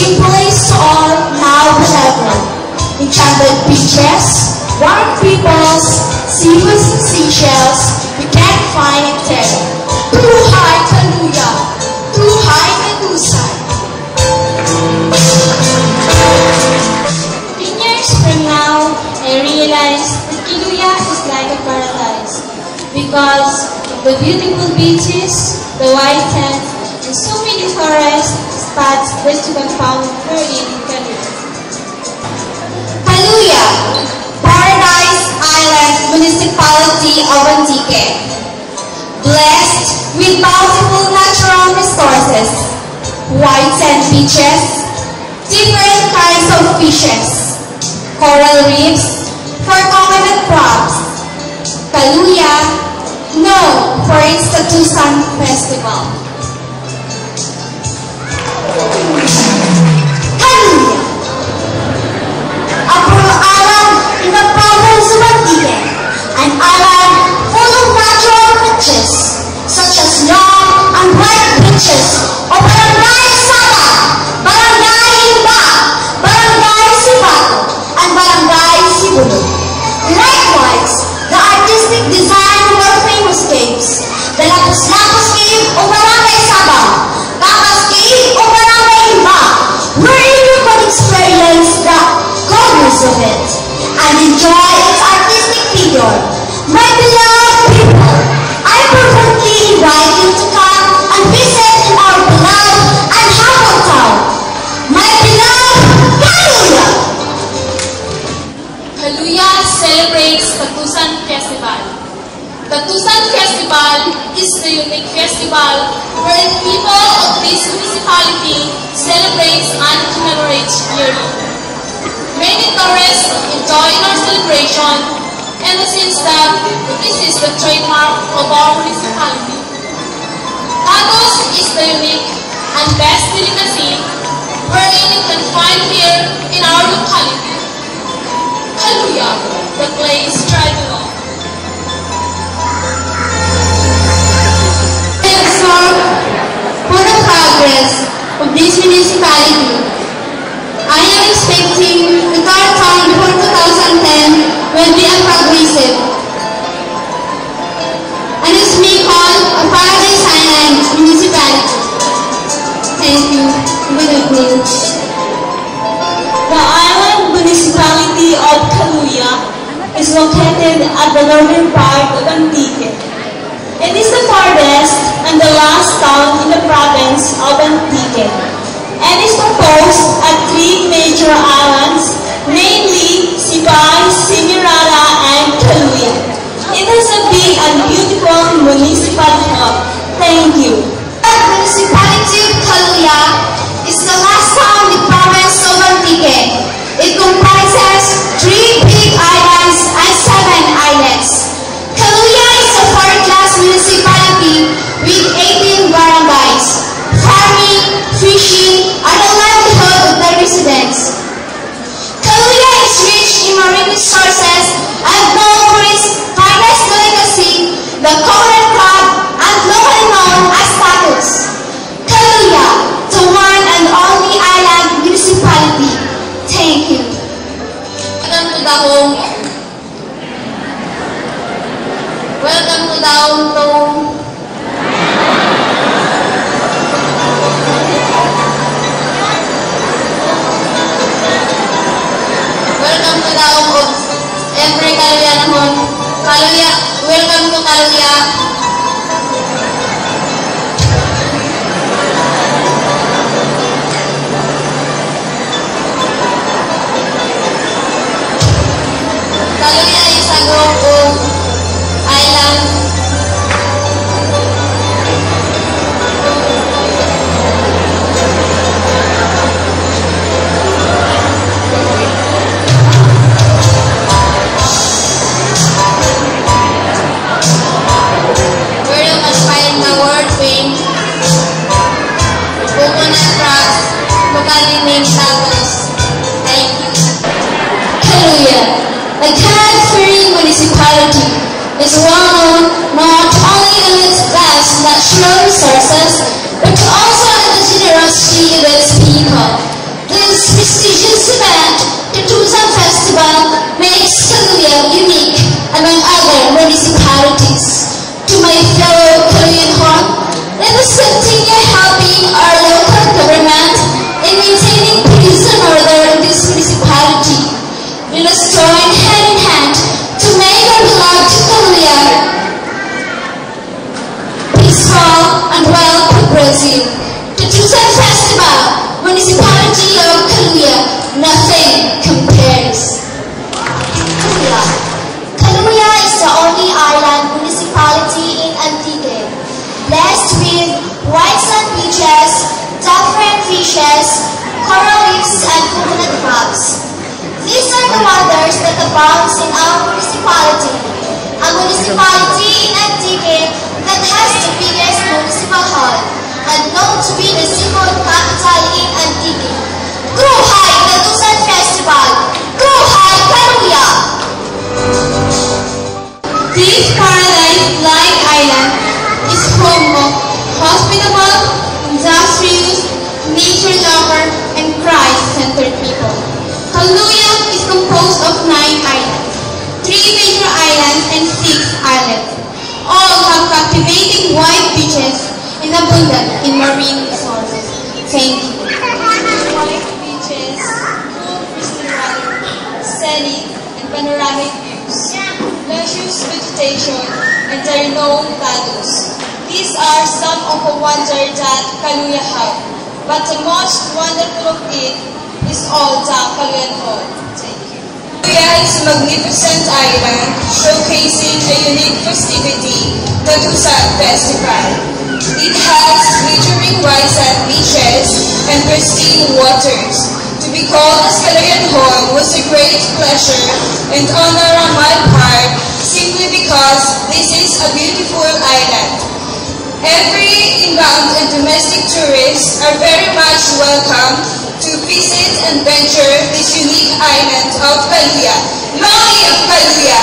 same place to all, now and ever. Enchanted beaches, warm peoples, seafoods and seashells, we can't find it there. Too high, Kaluya, too high, Medusa. 10 years from now, I realize that Kaluya is like a paradise because of the beautiful beaches, the white sands, and so many tourist spots that you can find here in Kaluya. Kaluya, Paradise Island Municipality of Antique, blessed with bountiful natural resources, white sand beaches, different kinds of fishes, coral reefs for coconut crabs. Kaluya, known for its Tatusan Festival. Kaluya, a island in the province of Antique, an island full of natural riches, such as long and bright beaches of Barangay Saba, Barangay Imba, Barangay Sibato, and Barangay Sibulo. Likewise, the artistic design of our famous caves, the Lapus-Lapus Cave of Barangay Saba, Kakas Cave of Barangay Imba, wherein you can experience the colors of it and enjoy its artistic figure. My beloved people, I fervently invite you to come and visit in our beloved and humble town. My beloved Kaluya! Kaluya celebrates Tatusan Festival. Tatusan Festival is the unique festival wherein people of this municipality celebrate and commemorate yearly. Many tourists enjoy our celebration, and since that this is the trademark of our municipality. Tatus is the unique and best delicacy wherein you can find here in our locality. Kaluya, the place try to know. For the progress of this municipality, I am expecting that our town before 2010 will be a progressive and is being called a Paradise Island municipality. Thank you. Good evening. The island municipality of Kaluya is located at the northern part of Antique. It is the farthest and the last town in the province of Antique, and is composed of 3 major islands, namely Sibay, Simirara, and Kaluya. It has a big and beautiful municipal hub. Thank you. The municipality of Kaluya is the last town in the province of Antique. It comprises 3 big islands and 7 islets. Kaluya is a 4th-class municipality with 18 barangays, farming, fishing, and a livelihood of the residents. Kaluya is rich in marine resources and known for its finest delicacy, the coconut crab, and locally known as tatus. Kaluya, the one and only island municipality. Thank you. Welcome to the home. Welcome to the home. Welcome to the home of every Kaluya naman. Kaluya, welcome to Kaluya. Kaluya is a group of islands. Where you can find the world famed coconut crabs, locally named tatus. Thank you. Kaluya, a cat-free municipality, is well known These are the wonders that abounds in our municipality. A municipality in Antique that has the biggest municipal hall and known to be the seafood capital in Antique. Kruhay Tatusan Festival! Kruhay Kaluya! This paradise-like island is home of hospitable, industrious, nature lover, and Christ-centered people. Kaluya is composed of 9 islands, 3 major islands and 6 islets. All have captivating white beaches and abundant in marine resources. Thank you. White beaches, cool crystal water, scenic and panoramic views, luscious vegetation, and the renowned tattoo's. These are some of the wonders that Kaluya have, but the most wonderful of it is all the Kaluyan Hall. Thank you. Kaluya is a magnificent island showcasing a unique festivity, the Tusan Festival. It has glittering white sand beaches and pristine waters. To be called as Kaluyan Hall was a great pleasure and honor on my part simply because this is a beautiful island. Every inbound and domestic tourists are very much welcome to visit and venture this unique island of Kaluya. Long live Kaluya!